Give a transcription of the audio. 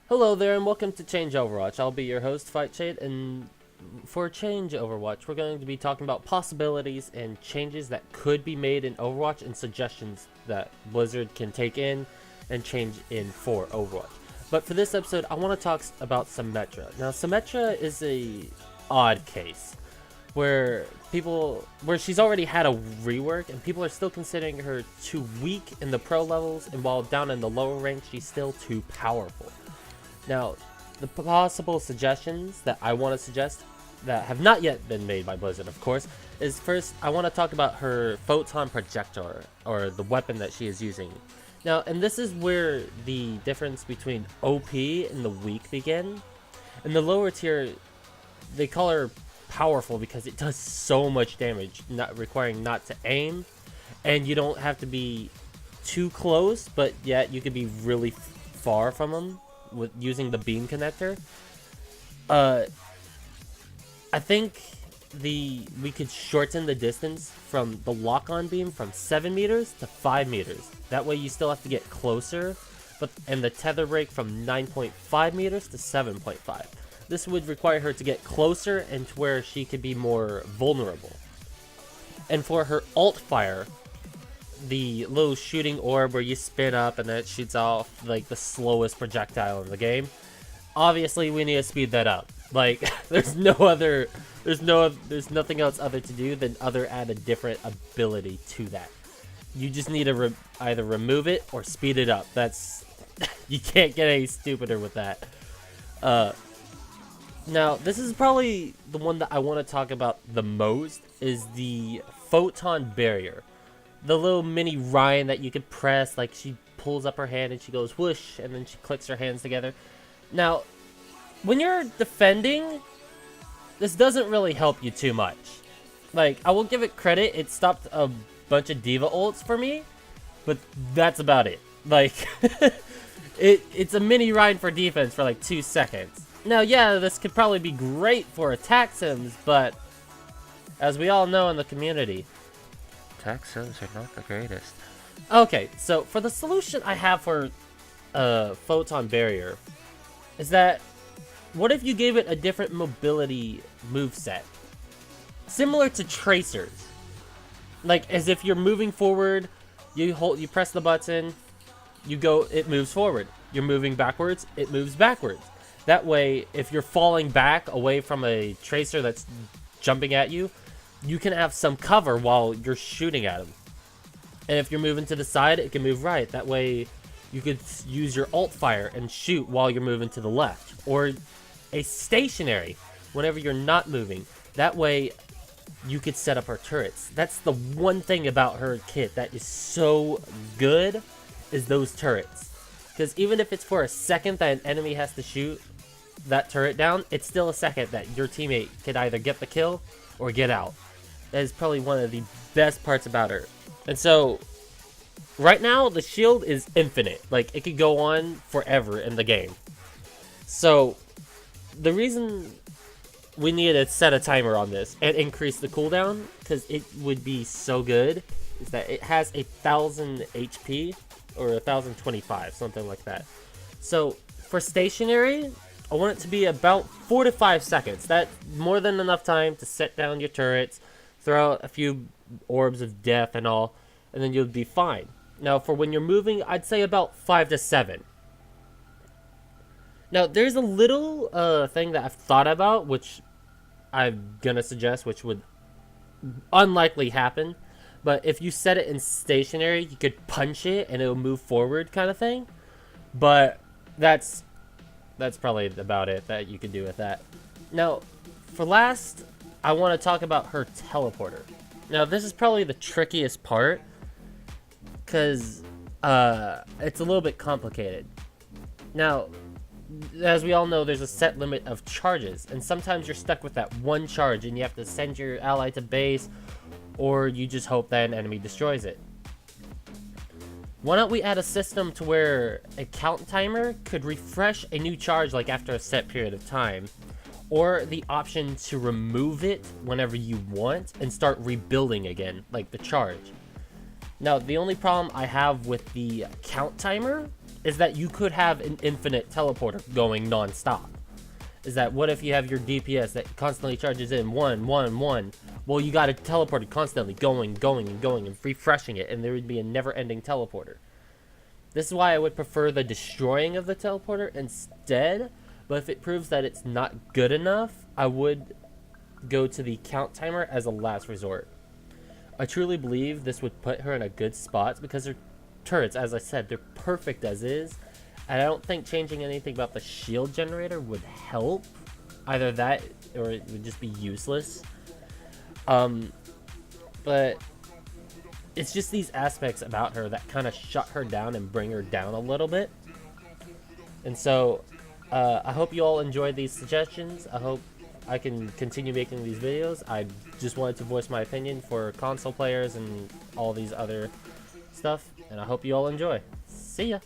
Hello there and welcome to Change Overwatch. I'll be your host, Fight Shade, and for Change Overwatch, we're going to be talking about possibilities and changes that could be made in Overwatch and suggestions that Blizzard can take in and change in for Overwatch. But for this episode, I want to talk about Symetra. Now, Symetra is a odd case where she's already had a rework and people are still considering her too weak in the pro levels, and while down in the lower ranks, she's still too powerful. Now, the possible suggestions that I want to suggest that have not yet been made by Blizzard, of course, is first, I want to talk about her photon projector, or the weapon that she is using. Now, and this is where the difference between OP and the weak begin. In the lower tier, they call her powerful because it does so much damage, requiring not to aim, and you don't have to be too close, but yet you could be really far from them with using the beam connector. I think we could shorten the distance from the lock-on beam from 7 meters to 5 meters. That way you still have to get closer, and the tether break from 9.5 meters to 7.5. This would require her to get closer and to where she could be more vulnerable. And for her alt fire, the little shooting orb where you spin up and then it shoots off like the slowest projectile in the game, obviously we need to speed that up. Like, there's nothing else other to do than add a different ability to that. You just need to either remove it or speed it up. That's you can't get any stupider with that. Now, this is probably the one that I want to talk about the most, is the photon barrier. The little mini Ryan that you could press, like she pulls up her hand and she goes whoosh, and then she clicks her hands together. Now, when you're defending, this doesn't really help you too much. Like, I will give it credit, it stopped a bunch of diva ults for me, but that's about it. Like, it's a mini Ryan for defense for like 2 seconds. Now, yeah, this could probably be great for attack sims, but as we all know in the community, attack sims are not the greatest. Okay, so for the solution I have for photon barrier is that, what if you gave it a different mobility moveset? Similar to tracers. Like, as if you're moving forward, you press the button, you go, it moves forward. You're moving backwards, it moves backwards. That way, if you're falling back away from a tracer that's jumping at you, you can have some cover while you're shooting at him. And if you're moving to the side, it can move right. That way, you could use your alt fire and shoot while you're moving to the left. Or a stationary, whenever you're not moving. That way, you could set up her turrets. That's the one thing about her kit that is so good, is those turrets. Because even if it's for a second that an enemy has to shoot that turret down, it's still a second that your teammate could either get the kill or get out. That is probably one of the best parts about her. And so, right now, the shield is infinite. Like, it could go on forever in the game. So, the reason we need to set a timer on this and increase the cooldown, because it would be so good, is that it has 1,000 HP, or 1,025, something like that. So, for stationary, I want it to be about 4 to 5 seconds. That's more than enough time to set down your turrets, throw out a few orbs of death and all, and then you'll be fine. Now, for when you're moving, I'd say about 5 to 7. Now, there's a little thing that I've thought about, which I'm gonna suggest, which would unlikely happen. But if you set it in stationary, you could punch it and it'll move forward, kind of thing. But that's probably about it that you could do with that. Now, for last, I want to talk about her teleporter. Now, this is probably the trickiest part, because it's a little bit complicated. Now, as we all know, there's a set limit of charges, and sometimes you're stuck with that one charge and you have to send your ally to base, or you just hope that an enemy destroys it. Why don't we add a system to where a count timer could refresh a new charge like after a set period of time, or the option to remove it whenever you want and start rebuilding again, like the charge. Now, the only problem I have with the count timer is that you could have an infinite teleporter going non-stop. Is that what if you have your DPS that constantly charges in 1, 1, 1? Well, you got a teleporter constantly going and refreshing it, and there would be a never-ending teleporter. This is why I would prefer the destroying of the teleporter instead, but if it proves that it's not good enough, I would go to the count timer as a last resort. I truly believe this would put her in a good spot because her turrets, as I said, they're perfect as is, and I don't think changing anything about the shield generator would help. Either that or it would just be useless. But it's just these aspects about her that kind of shut her down and bring her down a little bit. And so I hope you all enjoyed these suggestions. I hope I can continue making these videos. I just wanted to voice my opinion for console players and all these other stuff, and I hope you all enjoy. See ya!